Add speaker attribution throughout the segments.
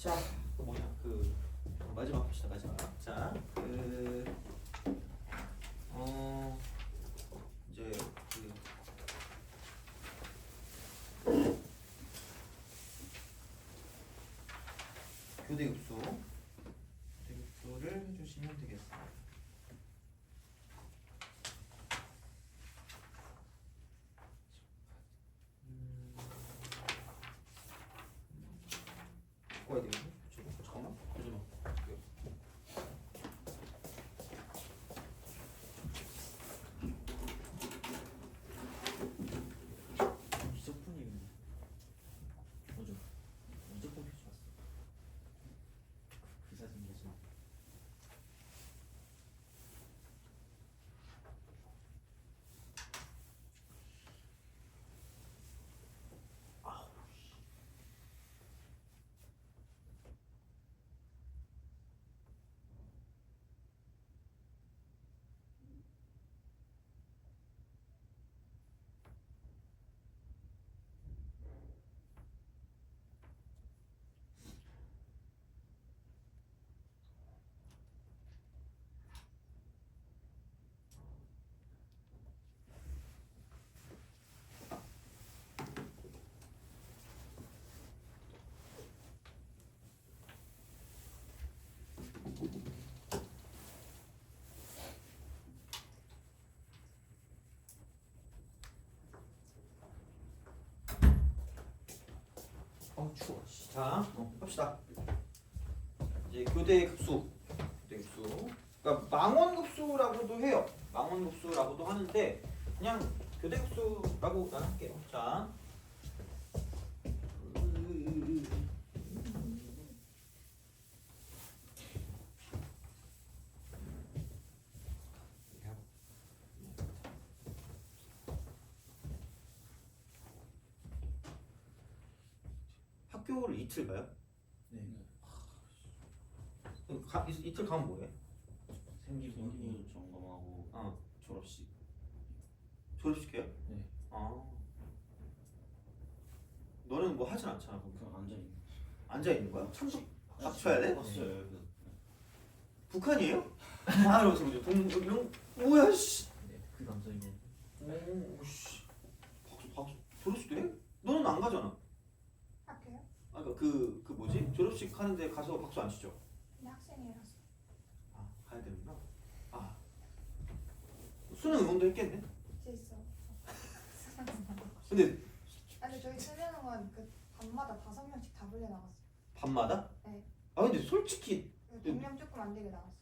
Speaker 1: 자, 그 뭐냐, 그 마지막 봅시다. 마지막. 자, 이제 교대급수를 해주시면 되겠습니다. 바꿔야 되겠네. 잠깐만. 잠깐만.
Speaker 2: 이적분이 뭐죠? 무조건 필수 왔어. 그 사진 뭐죠?
Speaker 1: 추워. 자, 합시다. 이제 교대급수. 교대급수. 그러니까 망원급수라고도 해요. 망원급수라고도 하는데 그냥 교대급수라고 난 할게요. 자. 학교를 이틀 가요?
Speaker 2: 네.
Speaker 1: 이틀 가면 뭐해?
Speaker 2: 생기부 점검하고 졸업식.
Speaker 1: 졸업식 해요?
Speaker 2: 네.
Speaker 1: 너는 뭐 하진 않잖아.
Speaker 2: 그냥 앉아 있는.
Speaker 1: 앉아 있는 거야? 참석 합쳐야 돼?
Speaker 2: 봤어요.
Speaker 1: 북한이에요? 이러면서 이런 뭐야 씨.
Speaker 2: 네. 그 앉아 있는.
Speaker 1: 씨. 박수. 졸업식도 해? 너는 안 가잖아.
Speaker 3: 학교요?
Speaker 1: 아까 그 뭐지? 졸업식 하는데 가서 박수 안 치죠?
Speaker 3: 근데 학생이라서.
Speaker 1: 가야 되는구나. 수능 응원도 했겠네.
Speaker 3: 있어.
Speaker 1: 근데
Speaker 3: 아니 저희 수련은 그 밤마다 5명씩 다 불려 나갔어요.
Speaker 1: 밤마다?
Speaker 3: 네.
Speaker 1: 근데 솔직히
Speaker 3: 분량 조금 안 되게 나갔어요.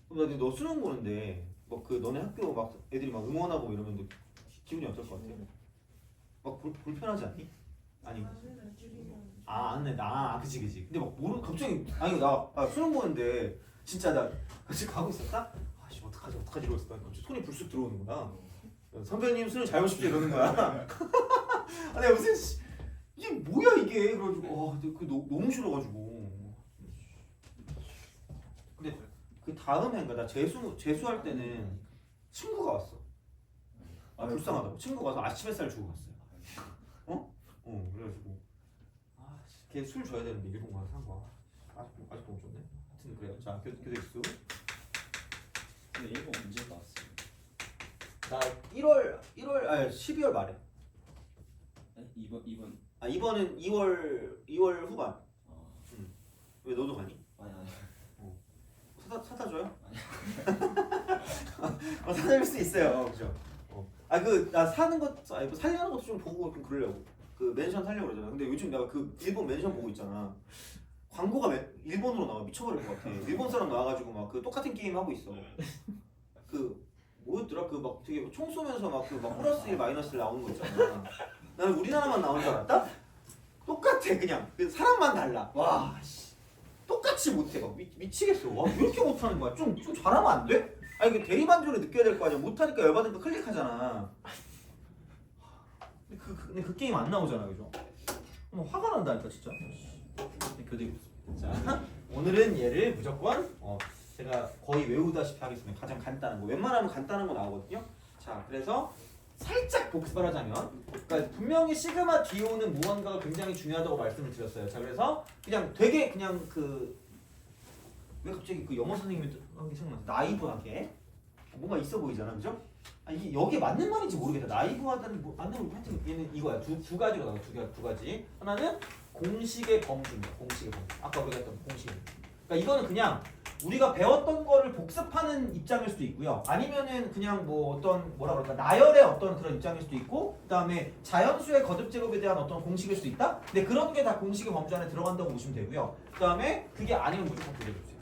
Speaker 1: 근데 너 수능 보는데 뭐 그 너네 학교 막 애들이 막 응원하고 이러면 너 기분이 어떨 것 같아? 막 불편하지 않니? 아니. 안네 그치. 근데 막 갑자기 나 수능 보는데 진짜 나 지금 가고 있었다. 씨 어떡하지 이러고 있었다. 갑자기 손이 불쑥 들어오는구나. 선배님 수능 잘 보십시오 이러는 거야. 아니 무슨 이게 뭐야 이게 그래가지고 그 너무 싫어가지고. 근데 그 다음 해인가 나 재수할 때는 친구가 왔어. 불쌍하다고 친구가 와서 아침 햇살 주고 갔어요. 그래가지고 걔 술 줘야 되는데 일본 가서 산 거야. 아직도 못 줬네. 하여튼 그래요. 자 교대급수.
Speaker 2: 근데 일본 언제 나왔어요?
Speaker 1: 나 12월 말에.
Speaker 2: 네? 이번.
Speaker 1: 이번은 2월 후반. 왜 너도 가니?
Speaker 2: 아니.
Speaker 1: 사다 줘요? 사줄 수 있어요. 그죠? 나 사는 것, 뭐 살려는 것도 좀 보고 좀 그러려고. 그 맨션 살려고 그러잖아. 근데 요즘 내가 그 일본 맨션 보고 있잖아. 광고가 일본으로 나와 미쳐버릴 것 같아. 일본 사람 나와가지고 막 그 똑같은 게임 하고 있어. 그 뭐였더라? 그 막 되게 총 쏘면서 막 플러스 1 마이너스 1 나오는 거 있잖아. 나는 우리나라만 나온 줄 알았다? 똑같아 그냥. 그 사람만 달라. 와 씨. 똑같이 못해. 막 미치겠어. 와, 왜 이렇게 못하는 거야? 좀 잘하면 안 돼? 그 대리만족을 느껴야 될 거 아니야. 못하니까 열받으니까 클릭하잖아. 근데 그 게임 안 나오잖아, 그죠? 화가 난다니까 진짜. 교대급수. 자, 오늘은 얘를 무조건 제가 거의 외우다시피 하겠습니다. 가장 간단한 거. 웬만하면 간단한 거 나오거든요. 자, 그래서 살짝 복습을 하자면, 그러니까 분명히 시그마 뒤에 오는 무언가가 굉장히 중요하다고 말씀을 드렸어요. 자, 그래서 그냥 되게 그냥 왜 갑자기 그 영어 선생님이 한 게 생각나서 나이브하게 뭔가 있어 보이잖아, 그죠? 아, 이게 여기에 맞는 말인지 모르겠다. 나이브하다는 뭐 맞는 거 하여튼 얘는 이거야. 두 가지로 나와. 두 가지. 하나는 공식의 범주입니다. 공식의 범주. 아까 우리가 했던 공식. 그러니까 이거는 그냥 우리가 배웠던 거를 복습하는 입장일 수도 있고요. 아니면은 그냥 뭐 어떤 뭐라 그럴까 나열의 어떤 그런 입장일 수도 있고, 그다음에 자연수의 거듭 제곱에 대한 어떤 공식일 수도 있다. 근데 그런 게 다 공식의 범주 안에 들어간다고 보시면 되고요. 그다음에 그게 아니면 무조건 교대급수예요.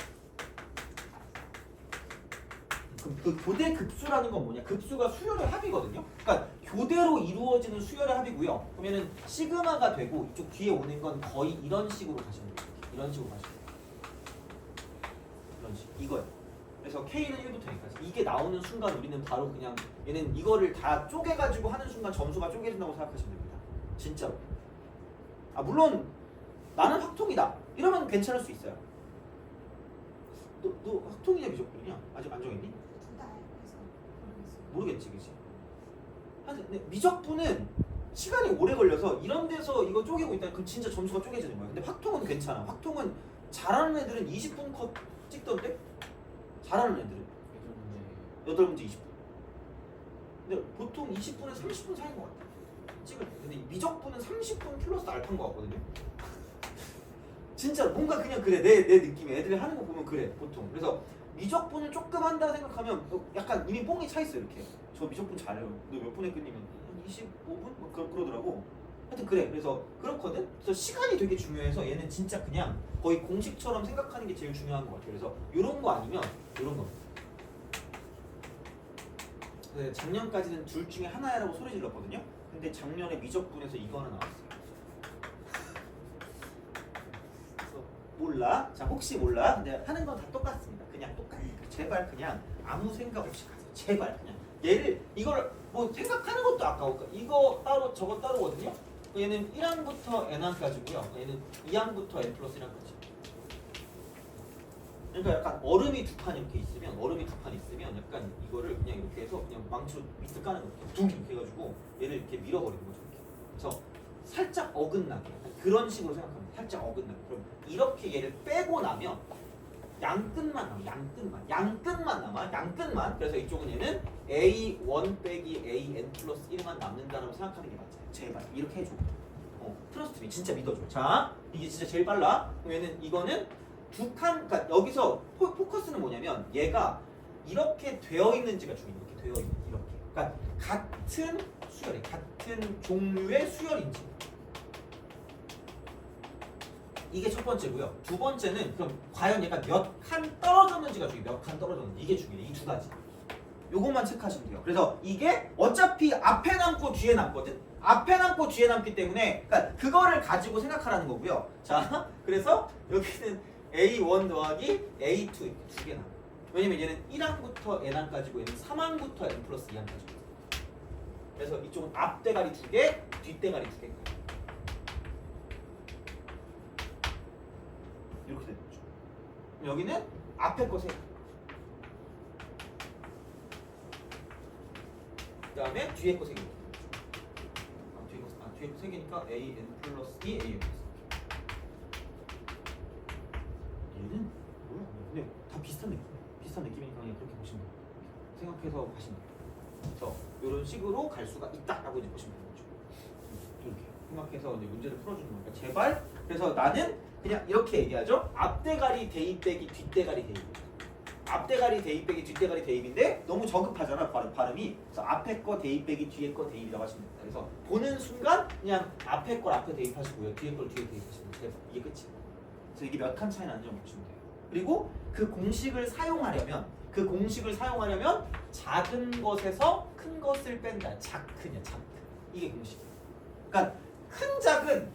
Speaker 1: 그 교대 급수라는 건 뭐냐? 급수가 수열의 합이거든요. 그러니까 교대로 이루어지는 수열의 합이고요. 그러면은 시그마가 되고 이쪽 뒤에 오는 건 거의 이런 식으로 가시면 돼요. 이런 식으로 가시면 돼요. 이런 식. 이거예요. 그래서 K는 1부터 여기까지. 이게 나오는 순간 우리는 바로 그냥 얘는 이거를 다 쪼개가지고 하는 순간 점수가 쪼개진다고 생각하시면 됩니다. 진짜로. 아 물론 나는 확통이다. 이러면 괜찮을 수 있어요. 너 확통이냐 미적분이냐? 아직 안 정했니?
Speaker 3: 둘다 해서 모르겠어요.
Speaker 1: 모르겠지, 그치? 근데 미적분은 시간이 오래 걸려서 이런 데서 이거 쪼개고 있다 그럼 진짜 점수가 쪼개지는 거야. 근데 확통은 괜찮아. 확통은 잘하는 애들은 20분 컷 찍던데? 잘하는 애들은 8문제 20분. 근데 보통 20분에 30분 사이인 것 같아. 찍을 때. 근데 미적분은 30분 플러스 알파인 것 같거든요. 진짜 뭔가 그냥 그래. 내 느낌에 애들이 하는 거 보면 그래 보통. 그래서 미적분을 조금 한다 생각하면 약간 이미 뽕이 차 있어 이렇게. 저 미적분 잘해요. 너 몇 분에 끝이면 25분? 뭐 그러더라고. 하여튼 그래. 그래서 그렇거든. 그래서 시간이 되게 중요해서 얘는 진짜 그냥 거의 공식처럼 생각하는 게 제일 중요한 것 같아요. 그래서 이런 거 아니면 이런 거. 네, 작년까지는 둘 중에 하나야라고 소리 질렀거든요. 근데 작년에 미적분에서 이거 하나 나왔어요. 몰라. 자 혹시 몰라. 근데 하는 건 다 똑같습니다. 그냥 똑같아. 제발 그냥 아무 생각 없이 가세요. 제발 그냥 얘를 이걸 뭐 생각하는 것도 아까워. 이거 따로 저거 따로거든요. 얘는 1항부터 n항까지고요. 얘는 2항부터 n 플러스 1항까지. 그러니까 약간 얼음이 두 칸 이렇게 있으면 약간 이거를 그냥 이렇게 해서 그냥 망치로 밑을 까는 거예요. 둥 이렇게 해가지고 얘를 이렇게 밀어버리는 거죠. 이렇게. 그래서 살짝 어긋나게 그런 식으로 생각합니다. 살짝 어긋나게. 그럼 이렇게 얘를 빼고 나면 양끝만 남아. 양끝만 남아. 양끝만. 그래서 이쪽은 얘는 A1 빼기 AN 플러스 1만 남는다라고 생각하는 게 맞아요. 제발 이렇게 해줘. 트러스트 미 진짜 믿어줘. 자 이게 진짜 제일 빨라. 그럼 얘는 이거는 두 칸. 그러니까 여기서 포커스는 뭐냐면 얘가 이렇게 되어 있는지가 중요해요. 이렇게 되어 있는 이렇게. 그러니까 같은 수열이 같은 종류의 수열인지. 이게 첫 번째고요. 두 번째는 그럼 과연 얘가 몇 칸 떨어졌는지가 중요해요. 몇 칸 떨어졌는지. 이게 중요해요. 이 두 가지. 요것만 체크하시면 돼요. 그래서 이게 어차피 앞에 남고 뒤에 남거든. 앞에 남고 뒤에 남기 때문에 그러니까 그거를 가지고 생각하라는 거고요. 자, 그래서 여기는 A1 더하기 A2 이렇게 두 개 남아. 왜냐면 얘는 1항부터 n항까지고 얘는 3항부터 n 플러스 2항까지고. 그래서 이쪽은 앞대가리 두 개, 뒷대가리 두 개. 이렇게 되는 거죠. 여기는 앞에 거 세 개. 그 다음에 뒤에 거 세 개. 뒤에 거 세 개니까 a n 플러스 2 a n. 얘는 몰라. 근데 다 비슷한 느낌이니까 그냥 그렇게 보시면 돼요. 생각해서 가시면 돼요. 그래서 이런 식으로 갈 수가 있다라고 이제 보시면 되는 거죠. 이렇게 생각해서 이제 문제를 풀어주는 거니까 제발. 그래서 나는 그냥 이렇게 얘기하죠. 앞대가리 대입 빼기 뒷대가리 대입. 앞대가리 대입 빼기 뒷대가리 대입인데 너무 저급하잖아 발음이. 그래서 앞에 거 대입 빼기 뒤에 거 대입이라고 하시면 됩니다. 그래서 보는 순간 그냥 앞에 걸 앞에 대입하시고요. 뒤에 걸 뒤에 대입하시면 돼요. 이게 끝이에요. 그래서 이게 몇 칸 차이 나는지 보시면 돼요. 그리고 그 공식을 사용하려면 작은 것에서 큰 것을 뺀다. 작크냐 작크. 이게 공식이에요. 그러니까 큰 작은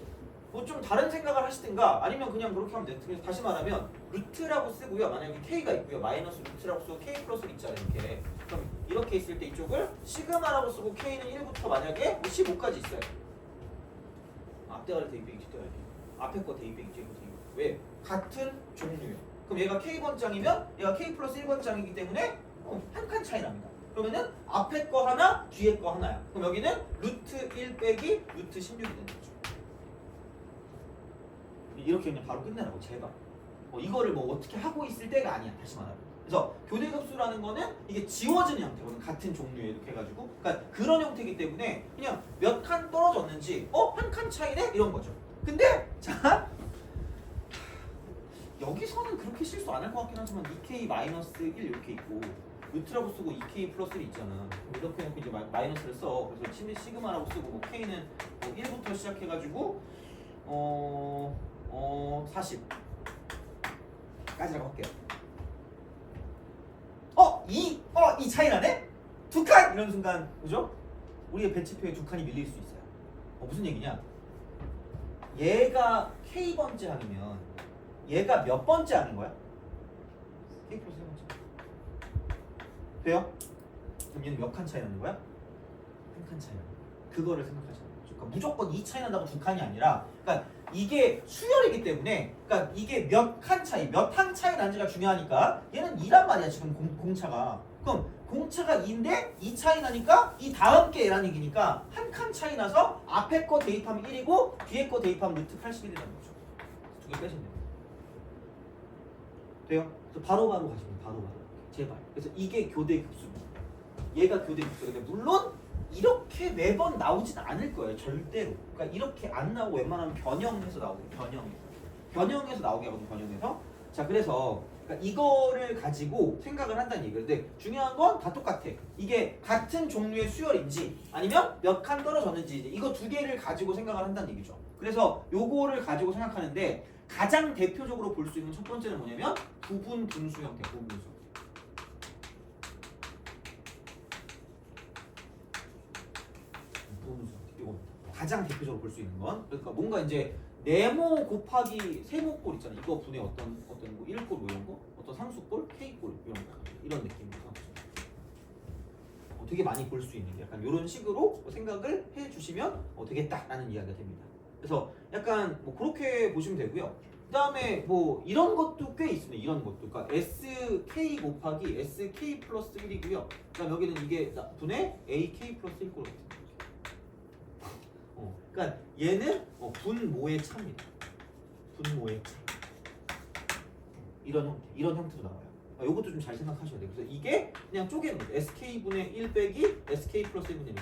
Speaker 1: 뭐 좀 다른 생각을 하시든가 아니면 그냥 그렇게 하면 돼요. 그래서 다시 말하면 루트라고 쓰고요. 만약에 k가 있고요. 마이너스 루트라고 쓰고 k 플러스를 있잖아요. 이렇게. 그럼 이렇게 있을 때 이쪽을 시그마라고 쓰고 k는 1부터 만약에 15까지 있어요. 앞대가리 대입 빼기 뒷대가리 대입. 앞에 거 대입 빼기 뒤에 거 대입. 왜? 같은 종류예요. 그럼 얘가 K번장이면 얘가 K 플러스 1번장이기 때문에 한 칸 차이 납니다. 그러면은 앞에 거 하나, 뒤에 거 하나야. 그럼 여기는 루트 1 빼기 루트 16이 되는 거죠. 이렇게 그냥 바로 끝내라고 제발. 이거를 뭐 어떻게 하고 있을 때가 아니야. 다시 말하면. 그래서 교대급수라는 거는 이게 지워지는 형태거든. 같은 종류의 이렇게 해가지고. 그러니까 그런 형태이기 때문에 그냥 몇 칸 떨어졌는지 한 칸 차이네? 이런 거죠. 근데 자 여기서는 그렇게 실수 안 할 것 같긴 하지만 2k-1 이렇게 있고 루트라고 쓰고 2k 플러스 1 있잖아. 이렇게 해놓고 이제 마이너스를 써. 그래서 시그마라고 쓰고 뭐 k는 뭐 1부터 시작해가지고 40 까지라고 할게요. 이 차이 나네? 두 칸! 이런 순간 그죠? 우리의 배치표에 두 칸이 밀릴 수 있어요. 무슨 얘기냐? 얘가 k번째 항이면 얘가 몇 번째 항인 거야? k 플러스 1번째 돼요? 그럼 얘는 몇 칸 차이 나는 거야? 한 칸 차이 나는 거야. 그거를 생각하시는 거죠. 그러니까 무조건 2 차이 난다고 두 칸이 아니라 그러니까 이게 수열이기 때문에 그러니까 이게 몇 칸 차이, 몇 항 차이 난지가 중요하니까 얘는 2란 말이야 지금 공차가. 그럼 공차가 2인데 2 차이 나니까 이 다음 게 얘란 얘기니까 한 칸 차이 나서 앞에 거 대입하면 1이고 뒤에 거 대입하면 루트 81이라는 거죠. 두 개 빼시면 돼요. 돼요? 그래서 바로바로 가시면 바로바로 제발. 그래서 이게 교대급수입니다. 얘가 교대급수. 근데 물론 이렇게 매번 나오진 않을 거예요. 절대로. 그러니까 이렇게 안 나오고 웬만하면 변형해서 나오거든요. 변형해서 나오게 하거든요. 변형해서. 자 그래서 그러니까 이거를 가지고 생각을 한다는 얘기예요. 근데 중요한 건 다 똑같아. 이게 같은 종류의 수열인지 아니면 몇 칸 떨어졌는지 이거 두 개를 가지고 생각을 한다는 얘기죠. 그래서 요거를 가지고 생각하는데 가장 대표적으로 볼 수 있는 첫 번째는 뭐냐면 부분 분수 형태. 부분 분수. 이거 가장 대표적으로 볼 수 있는 건 그러니까 뭔가 이제 네모 곱하기 세모꼴 있잖아요. 이거 분의 어떤 뭐 1꼴 뭐 이런 거, 어떤 상수꼴, k꼴 이런 느낌으로 되게 많이 볼 수 있는 게 약간 이런 식으로 생각을 해주시면 되겠다라는 이야기가 됩니다. 그래서 약간 뭐 그렇게 보시면 되고요. 그 다음에 뭐 이런 것도 꽤 있습니다. 이런 것도 그러니까 sk 곱하기 sk 플러스 1이고요. 그다음 여기는 이게 분의 ak 플러스 1꼴 같은 거. 그러니까 얘는 분모의 차입니다. 분모의 차. 이런 형태로 나와요. 이것도 좀 잘 생각하셔야 돼요. 그래서 이게 그냥 쪼개는 거죠. sk분의 1 빼기 sk 플러스 1분의 이렇게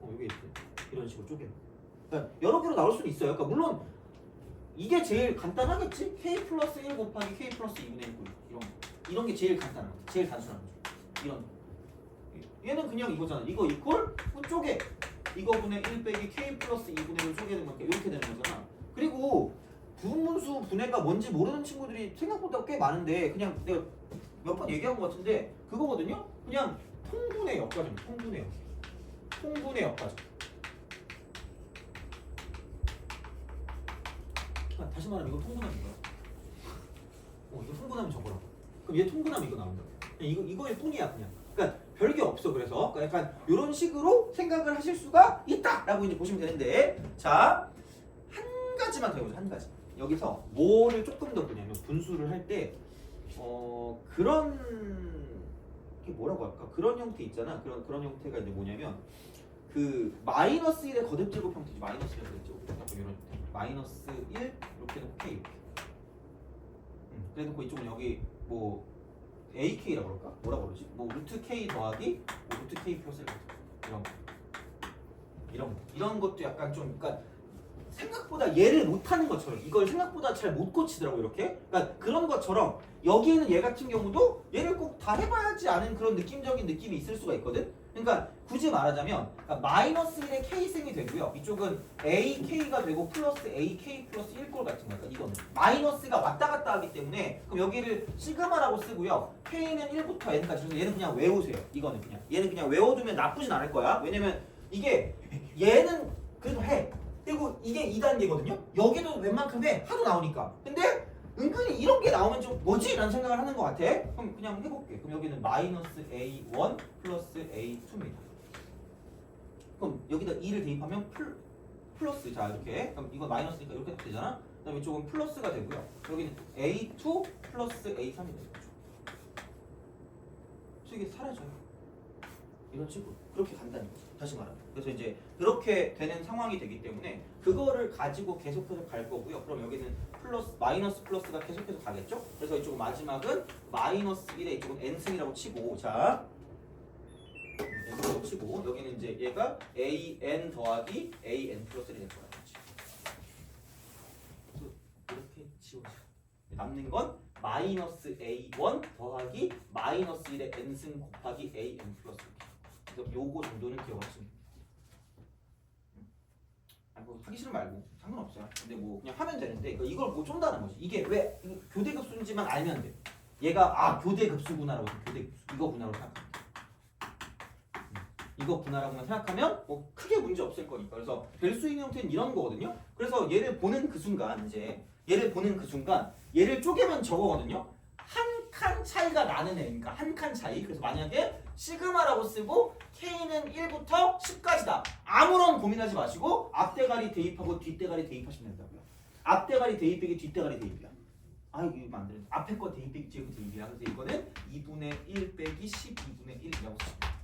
Speaker 1: 나오죠. 이게 이런 식으로 쪼개는 거예요. 그러니까 여러 개로 나올 수는 있어요. 그러니까 물론 이게 제일 간단하겠지? k 플러스 1 곱하기 k 플러스 2분의 1 이런 게 제일 간단한 거죠. 제일 단순한 거죠. 이런 얘는 그냥 이거잖아. 이거 이꼴 쪼개 이거분의 1 빼기 k 플러스 2분의 1을 쪼개는 거니까 이렇게 되는 거잖아. 그리고 부분수 분해가 뭔지 모르는 친구들이 생각보다 꽤 많은데 그냥 내가 몇 번 얘기한 것 같은데 그거거든요. 그냥 통분의 역과정이에요. 통분의 역과정. 다시 말하면 이거 통분하면 이거야. 이거 통분하면 저거라고. 그럼 얘 통분하면 이거 나온다. 이거일 뿐이야 그냥. 그러니까 별게 없어. 그래서 약간 이런 식으로 생각을 하실 수가 있다라고 이제 보시면 되는데 자 한 가지만 더 해보자. 한 가지. 여기서 뭐를 조금 더 보냐면 분수를 할 때 그런 게 뭐라고 할까? 그런 형태 있잖아. 그런 형태가 이제 뭐냐면 그 마이너스 1의 거듭제곱 형태지. 마이너스 1의 거듭제곱. 약간 이런 형태. 마이너스 1 이렇게 놓고 k 이렇게. 그래놓고 이쪽은 여기 뭐 ak라고 그럴까? 뭐라고 그러지? 뭐 루트 k 더하기 뭐 루트 k 플러스 1 이런 것도 약간 좀 그러니까 생각보다 얘를 못하는 것처럼 이걸 생각보다 잘 못 고치더라고 이렇게. 그러니까 그런 것처럼 여기에는 얘 같은 경우도 얘를 꼭 다 해봐야지 않은 그런 느낌적인 느낌이 있을 수가 있거든. 그러니까 굳이 말하자면 그러니까 마이너스 1의 k승이 되고요. 이쪽은 ak가 되고 플러스 ak 플러스 1꼴 같은 거니까 이거는 마이너스가 왔다 갔다 하기 때문에 그럼 여기를 시그마라고 쓰고요. k는 1부터 n까지. 그래서 얘는 그냥 외우세요. 이거는 그냥 얘는 그냥 외워두면 나쁘진 않을 거야. 왜냐면 이게 얘는 그래도 해. 그리고 이게 2단계거든요. 여기도 웬만큼 해. 하도 나오니까. 근데 은근히 이런 게 나오면 좀 뭐지? 라는 생각을 하는 것 같아. 그럼 그냥 해볼게. 그럼 여기는 마이너스 a1 플러스 a2입니다. 그럼 여기다 2를 대입하면 플러스. 자 이렇게. 그럼 이거 마이너스니까 이렇게 되잖아. 그 다음에 이쪽은 플러스가 되고요. 여기는 a2 플러스 a3이 되는 거죠. 형태가 사라져요. 이런 식으로 그렇게 간다는 거죠. 다시 말하면. 그래서 이제 그렇게 되는 상황이 되기 때문에 그거를 가지고 계속해서 갈 거고요. 그럼 여기는 플러스 마이너스 플러스가 계속해서 가겠죠. 그래서 이쪽은 마지막은 마이너스 1에 이쪽은 n승이라고 치고 자 n승이라고 치고 여기는 이제 얘가 an 더하기 an 플러스 1이 될 거라는 거지. 그래서 이렇게 지워져. 남는 건 마이너스 a1 더하기 마이너스 1의 n승 곱하기 an 플러스 1. 그래서 요거 정도는 기억하시면 됩니다. 뭐 하기 싫으면 말고 상관없어요. 근데 뭐 그냥 하면 되는데 이걸 뭐 쫀다는 거지. 이게 왜 교대급수인지만 알면 돼. 얘가 교대급수구나라고 교대급수 이거구나라고 생각하면 돼. 이거구나라고만 생각하면 뭐 크게 문제 없을 거니까. 그래서 될 수 있는 형태는 이런 거거든요. 그래서 얘를 보는 그 순간 얘를 쪼개면 저거거든요. 한 칸 차이가 나는 애니까 한 칸 차이. 그래서 만약에 시그마라고 쓰고 K는 1부터 10까지다. 아무런 고민하지 마시고 앞대가리 대입하고 뒷대가리 대입하시면 된다고요. 앞대가리 대입 빼기 뒷대가리 대입이야. 이거 안 되는데. 앞에 거 대입 빼기 뒤에 거 대입이야. 그래서 이거는 2분의 1 빼기 12분의 1이라고 쓰시면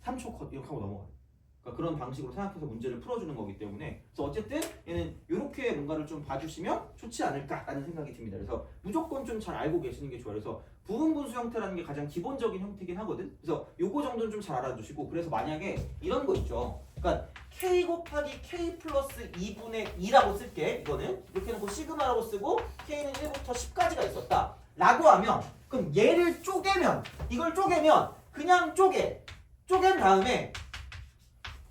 Speaker 1: 3초 컷 이렇게 하고 넘어가요. 그러니까 그런 방식으로 생각해서 문제를 풀어주는 거기 때문에 그래서 어쨌든 얘는 이렇게 뭔가를 좀 봐주시면 좋지 않을까라는 생각이 듭니다. 그래서 무조건 좀 잘 알고 계시는 게 좋아요. 그래서 부분분수 형태라는 게 가장 기본적인 형태긴 하거든. 그래서 요거 정도는 좀 잘 알아두시고 그래서 만약에 이런 거 있죠. 그러니까 K 곱하기 K 플러스 2분의 2라고 쓸게. 이거는 이렇게 해놓고 시그마라고 쓰고 K는 1부터 10까지가 있었다 라고 하면 그럼 얘를 쪼개면 이걸 쪼개면 그냥 쪼갠 다음에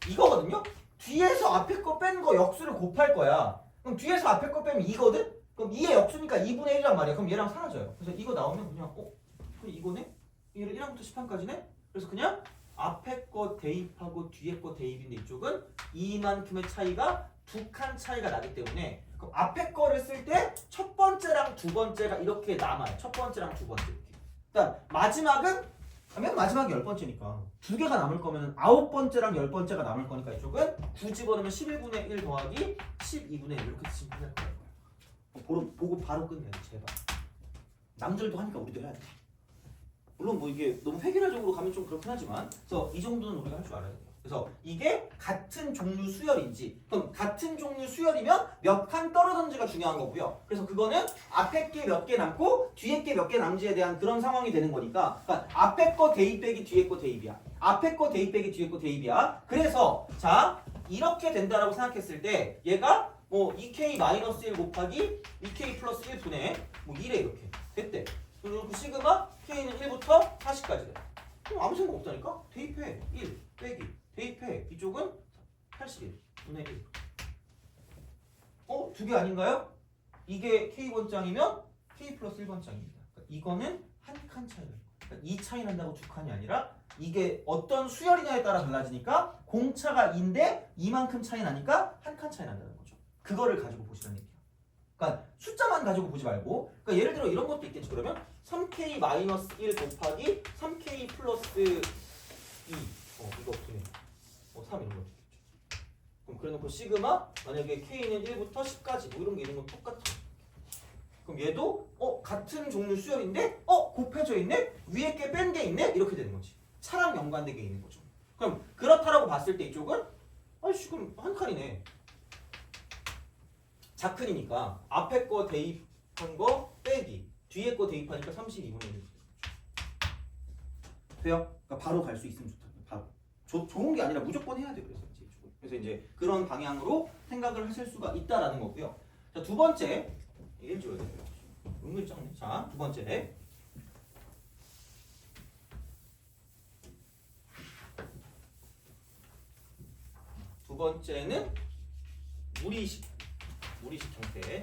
Speaker 1: 이거거든요? 뒤에서 앞에 거 뺀 거 역수를 곱할 거야. 그럼 뒤에서 앞에 거 빼면 2거든? 그럼 2의 역수니까 2분의 1이란 말이야. 그럼 얘랑 사라져요. 그래서 이거 나오면 그냥 그럼 이거네? 얘를 1항부터 10항까지네? 그래서 그냥 앞에 거 대입하고 뒤에 거 대입인데 이쪽은 이만큼의 차이가 두 칸 차이가 나기 때문에 그럼 앞에 거를 쓸 때 첫 번째랑 두 번째가 이렇게 남아요. 첫 번째랑 두 번째 이렇게. 그러니까 마지막은 맨 마지막이 10번째니까 두 개가 남을 거면 9번째랑 10번째가 남을 거니까 이쪽은 9 집어넣으면 11분의 1 더하기 12분의 1 이렇게 쓰시면 될 거예요. 보고 바로 끝내요. 제발. 남들도 하니까 우리도 해야 돼. 물론 뭐 이게 너무 획일화적으로 가면 좀 그렇긴 하지만 그래서 이 정도는 우리가 할 줄 알아야 돼요. 그래서 이게 같은 종류 수열인지 그럼 같은 종류 수열이면 몇 칸 떨어졌는지가 중요한 거고요. 그래서 그거는 앞에 게 몇 개 남고 뒤에 게 몇 개 남지에 대한 그런 상황이 되는 거니까 그러니까 앞에 거 대입 빼기 뒤에 거 대입이야. 앞에 거 대입 빼기 뒤에 거 대입이야. 그래서 자 이렇게 된다라고 생각했을 때 얘가 뭐 2K-1 곱하기 2K 플러스 1분의 뭐 1에 이렇게 됐대. 그리고 그 시그마 K는 1부터 40까지 돼. 그럼 아무 생각 없다니까? 대입해 1 빼기 대입해 이쪽은 81분의 1. 두 개 아닌가요? 이게 K번장이면 K 플러스 1번장입니다. 그러니까 이거는 한 칸 차이가 있고 그러니까 이 차이 난다고 두 칸이 아니라 이게 어떤 수열이냐에 따라 달라지니까 공차가 2인데 이만큼 차이 나니까 한 칸 차이 난다는 거죠. 그거를 가지고 보시라는 얘기예요. 그러니까 숫자만 가지고 보지 말고 그러니까 예를 들어 이런 것도 있겠지. 그러면 3K-1 곱하기 3K 플러스 2 이거 분해 3 이런 거 있겠죠. 그럼 그래놓고 시그마 만약에 K는 1부터 10까지 뭐 이런 게 있는 건 똑같아. 그럼 얘도 같은 종류 수열인데 곱해져 있네? 위에 게 뺀 게 있네? 이렇게 되는 거지. 차랑 연관된 게 있는 거죠. 그럼 그렇다라고 봤을 때 이쪽은 그럼 한 칸이네. 자크니까 앞에 거 대입한 거 빼기 뒤에 거 대입하니까 32분의 1 돼요? 그러니까 바로 갈 수 있으면 좋다. 바로 좋은 게 아니라 무조건 해야 돼. 그래서 이제 그런 방향으로 생각을 하실 수가 있다라는 거고요. 자, 두 번째 이게 줘야 돼요. 은근히 적네. 자, 두 번째 두 번째는 무리식 형태.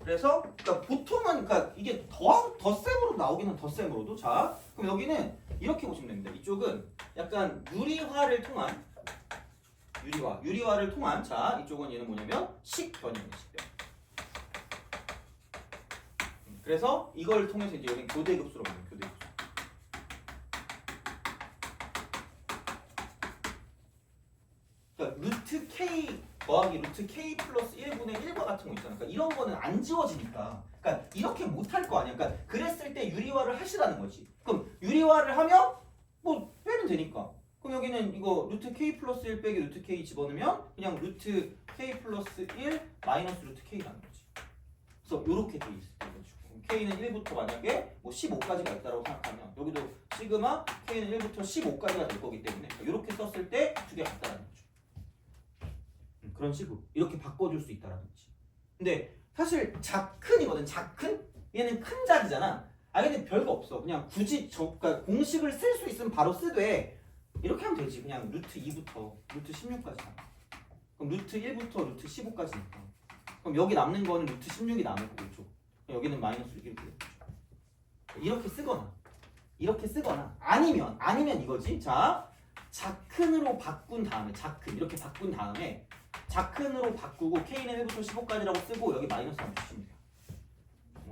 Speaker 1: 그래서 그러니까 보통은 그러니까 이게 덧셈으로 나오기는 덧셈으로도 자 그럼 여기는 이렇게 보시면 됩니다. 이쪽은 약간 유리화를 통한 자 이쪽은 얘는 뭐냐면 식변이에요. 식변. 그래서 이걸 통해서 이제 여기 교대급수로 만든 교대급수. 그러니까 루트 K
Speaker 4: 더하기 루트 k 플러스 1분의 1과 같은 거 있잖아. 그러니까 이런 거는 안 지워지니까. 그러니까 이렇게 못 할 거 아니야. 그러니까 그랬을 때 유리화를 하시라는 거지. 그럼 유리화를 하면 뭐 빼면 되니까. 그럼 여기는 이거 루트 k 플러스 1 빼기 루트 k 집어넣으면 그냥 루트 k 플러스 1 마이너스 루트 k라는 거지. 그래서 이렇게 돼 있어. k는 1부터 만약에 뭐 15까지가 있다고 생각하면 여기도 시그마 k는 1부터 15까지가 될 거기 때문에 이렇게 썼을 때 두 개 같다라는 거죠. 그런 식으로 이렇게 바꿔줄 수 있다라는 거지. 근데 사실 작큰이거든. 작큰? 얘는 큰 작이잖아. 아 근데 별거 없어. 그냥 굳이 그러니까 공식을 쓸 수 있으면 바로 쓰되 이렇게 하면 되지. 그냥 루트 2부터 루트 16까지. 그럼 루트 1부터 루트 15까지니까. 그럼 여기 남는 거는 루트 16이 남을 거고 이쪽. 여기는 마이너스 6 이렇게 쓰거나 아니면 이거지. 자 작큰으로 바꾼 다음에 작큰 이렇게 바꾼 다음에 작큰으로 바꾸고 k는 1부터 15까지라고 쓰고 여기 마이너스 하면 주시면 돼요.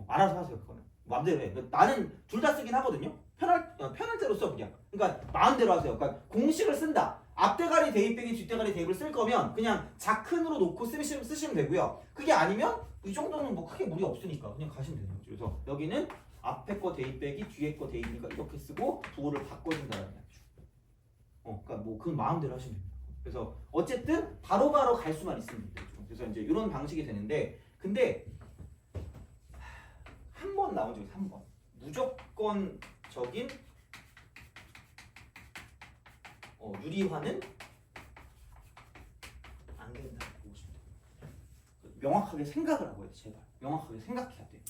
Speaker 4: 알아서 하세요. 그거는 마음대로 해. 나는 둘 다 쓰긴 하거든요. 편할 대로 써 그냥. 그러니까 마음대로 하세요. 그러니까 공식을 쓴다. 앞대가리 대입 빼기 뒷대가리 대입을 쓸 거면 그냥 작큰으로 놓고 쓰시면 되고요. 그게 아니면 이 정도는 뭐 크게 무리 없으니까 그냥 가시면 되는 거죠. 그래서 여기는 앞에 거 대입 빼기 뒤에 거 대입이니까 이렇게 쓰고 부호를 바꿔준다는 얘기죠. 그러니까 뭐 그건 마음대로 하시면 됩니다. 그래서 어쨌든 바로바로 갈 수만 있으면 되죠. 그래서 이제 이런 방식이 되는데 근데 한 번 나온 적이 3번 무조건적인 유리화는 안 된다고 보고 싶다. 명확하게 생각을 하고 해야 돼. 제발 명확하게 생각해야 돼.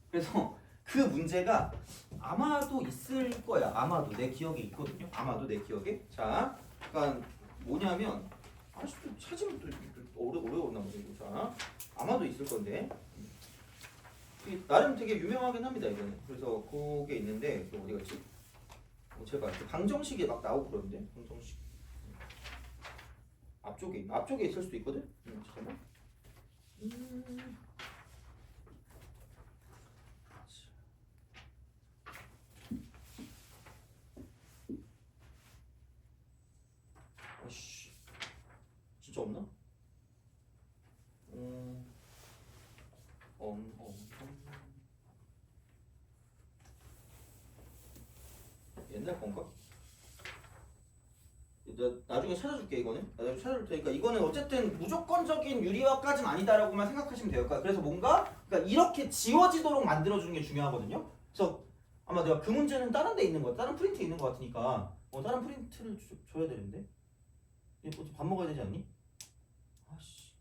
Speaker 4: 그래서 그 문제가 아마도 있을 거야. 아마도 내 기억에 있거든요. 아마도 내 기억에. 자, 그러니까 뭐냐면 아직도 찾으면 또 어려웠나 보네. 자, 아마도 있을 건데 나름 되게 유명하긴 합니다. 이거는. 그래서 그게 있는데 어디 갔지? 제발 방정식에 막 나오고 그러는데 방정식 앞쪽에 있을 수도 있거든. 잠깐만. 아씨, 진짜 없나? 옛날 건가? 나중에 찾아줄게. 이거는 나중에 찾아줄 테니까 이거는 어쨌든 무조건적인 유리화까지는 아니다라고만 생각하시면 돼요. 그래서 뭔가 이렇게 지워지도록 만들어주는 게 중요하거든요. 그래서 아마 내가 그 문제는 다른 데 있는 거 다른 프린트에 있는 거 같으니까 다른 프린트를 줘야 되는데 밥 먹어야 되지 않니? 아씨.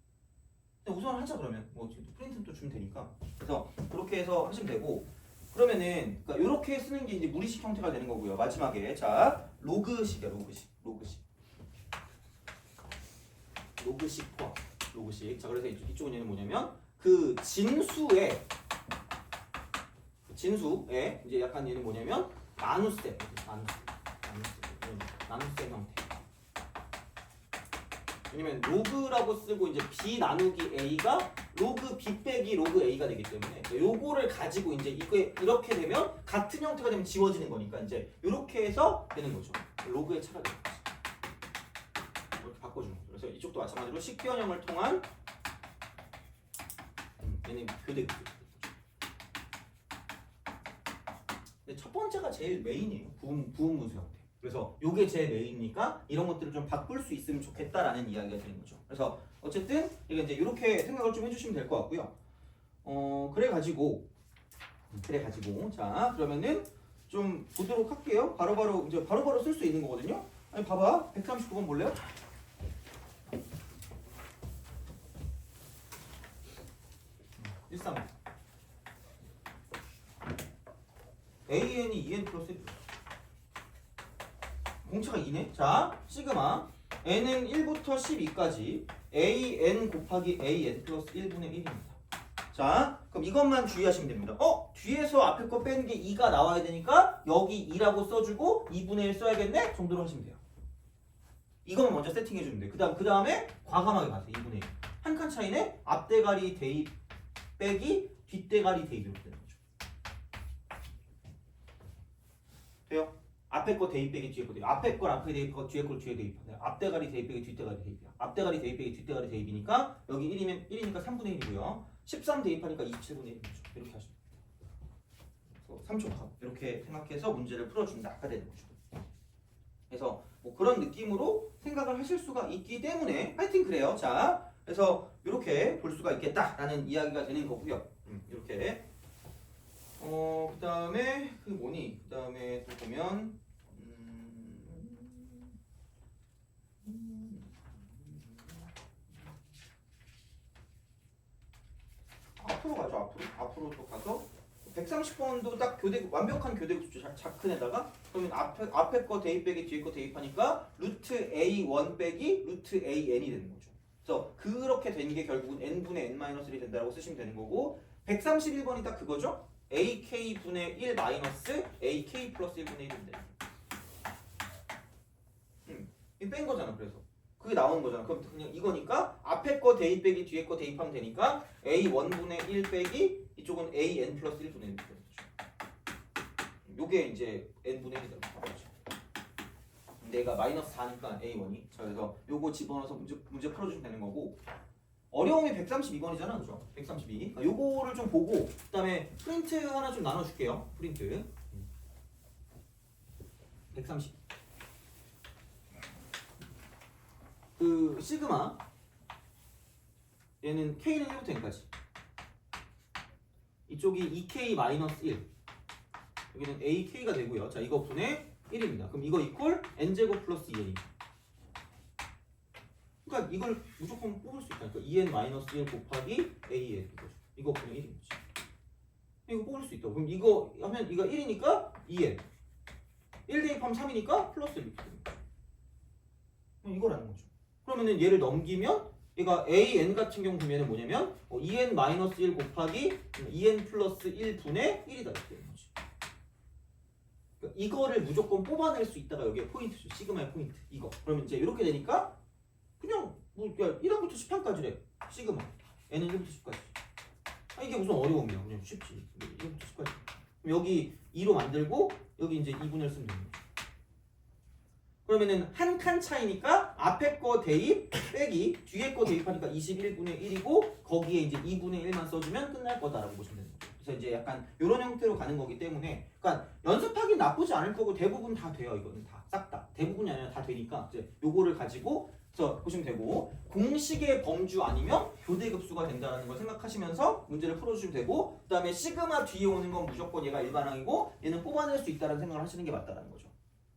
Speaker 4: 근데 우선 하자 그러면 뭐 프린트는 또 주면 되니까. 그래서 그렇게 해서 하시면 되고 그러면은 그러니까 이렇게 쓰는 게 이제 무리식 형태가 되는 거고요. 마지막에 자 로그식이야. 로그식 포함. 로그식. 자 그래서 이쪽은 얘는 뭐냐면 그 진수에 이제 약간 얘는 뭐냐면 나눗셈 형태. 왜냐면 로그라고 쓰고 이제 b 나누기 a가 로그 b 빼기 로그 a가 되기 때문에 요거를 가지고 이제 이게 이렇게 되면 같은 형태가 되면 지워지는 거니까 이제 이렇게 해서 되는 거죠. 로그의 차가 되는 거지. 이렇게 바꿔주는 거죠. 그래서 이쪽도 마찬가지로 식변형을 통한 얘는 교대. 근데 첫 번째가 제일 메인이에요. 부분 분수 형태. 그래서 요게 제일 메인이니까 이런 것들을 좀 바꿀 수 있으면 좋겠다라는 이야기가 되는 거죠. 그래서 어쨌든 이게 이제 이렇게 생각을 좀 해주시면 될 것 같고요. 그래가지고 자 그러면은 좀 보도록 할게요. 바로바로 쓸 수 있는 거거든요. 아니 봐봐 139번 볼래요? AN이 2N 플러스 1 공차가 2네. 자 시그마 N은 1부터 12까지 AN 곱하기 AN 플러스 1분의 1입니다. 자 그럼 이것만 주의하시면 됩니다. 뒤에서 앞에 거 빼는 게 2가 나와야 되니까 여기 2라고 써주고 2분의 1 써야겠네? 정도로 하시면 돼요. 이것만 먼저 세팅해주면 돼. 그 다음에 과감하게 가세요. 2분의 1. 한 칸 차이네? 앞대가리 대입 빼기 뒷대가리 대입 이렇게 되는 거죠. 돼요? 앞에 거 대입 빼기 뒤에 거 대입. 앞에 걸 앞에 대입하고 뒤에 걸 뒤에 대입. 앞대가리 대입 빼기 뒷대가리 대입이야. 앞대가리 대입 빼기 뒷대가리 대입이니까 여기 1이니까 3분의 1이고요. 13 대입하니까 27분의 1이죠. 이렇게 하시면 돼요. 3초 이렇게 생각해서 문제를 풀어준다가 되는 거죠. 그래서 뭐 그런 느낌으로 생각을 하실 수가 있기 때문에 하여튼 그래요. 자, 그래서 이렇게 볼 수가 있겠다라는 이야기가 되는 거고요. 이렇게 그다음에 그 뭐니? 그다음에 또 보면 앞으로 가죠. 앞으로 또 가서 130번도 딱 완벽한 교대급수 작큰에다가 그러면 앞에 거 대입 빼기 뒤에 거 대입하니까 루트 a1 빼기 루트 an이 되는 거죠. 그래서 그렇게 된 게 결국은 n분의 n-1이 된다고 쓰시면 되는 거고 131번이 딱 그거죠. ak분의 1 마이너스 ak 플러스 1분의 1이 된다. 이 뺀 거잖아. 그래서 그게 나오는 거잖아. 그럼 그냥 이거니까 앞에 거 대입 빼기 뒤에 거 대입하면 되니까 a1분의 1 빼기 이쪽은 an 플러스 1분의 1 되는 거죠. 요게 이제 n분의 1이 되는 거죠. 내가 마이너스 4니까 a1이. 자, 그래서 요거 집어넣어서 문제 풀어주면 되는 거고 어려움이 132번이잖아. 그죠? 132. 요거를 좀 보고 그다음에 프린트 하나 좀 나눠줄게요. 프린트 130. 그 시그마 얘는 k는 1부터 n까지 이쪽이 2k 마이너스 1 여기는 ak가 되고요. 자, 이거 분의 1입니다. 그럼 이거 이퀄 n제곱 플러스 2n입니다. 그러니까 이걸 무조건 뽑을 수 있다니까. 2n 마이너스 1 곱하기 an 이거죠. 이거 분의 1인 거지. 이거 뽑을 수 있다고. 그럼 이거 하면 이거 1이니까 2n 1 대입하면 3이니까 플러스 1 이렇게 되는 거죠. 그럼 이거라는 거죠. 그러면은 얘를 넘기면 얘가 an 같은 경우 보면은 뭐냐면 2n 마이너스 1 곱하기 2n 플러스 1 분의 1이다 이렇게 되는 거지. 그러니까 이거를 무조건 뽑아낼 수 있다가 여기에 포인트죠. 시그마의 포인트 이거. 그러면 이제 이렇게 되니까 그냥 뭐 1항부터 10항까지래. 시그마 n은 1부터 10까지. 이게 무슨 어려움이야. 그냥 쉽지. 1부터 10까지. 그럼 여기 2로 만들고 여기 이제 2분을 쓰면 되는 거죠. 그러면은 한 칸 차이니까 앞에 거 대입 빼기 뒤에 거 대입하니까 21분의 1이고 거기에 이제 2분의 1만 써주면 끝날 거다라고 보시면 되는 거죠. 그래서 이제 약간 이런 형태로 가는 거기 때문에 그러니까 연습하기 나쁘지 않을 거고 대부분 다 돼요. 이거는 다 싹 다 대부분이 아니라 다 되니까 이제 요거를 가지고 그래서 보시면 되고 공식의 범주 아니면 교대급수가 된다는 걸 생각하시면서 문제를 풀어주시면 되고 그 다음에 시그마 뒤에 오는 건 무조건 얘가 일반항이고 얘는 뽑아낼 수 있다는 생각을 하시는 게 맞다는 거죠.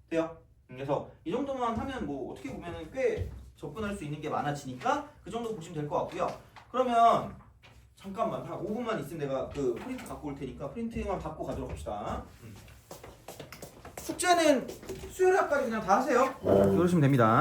Speaker 4: 돼요? 그래서 이 정도만 하면 뭐 어떻게 보면은 꽤 접근할 수 있는 게 많아지니까 그 정도 보시면 될 것 같고요. 그러면 잠깐만 한 5분만 있으면 내가 그 프린트 갖고 올 테니까 프린트만 받고 가도록 합시다. 숙제는 수요일까지 그냥 다 하세요. 그러시면 됩니다.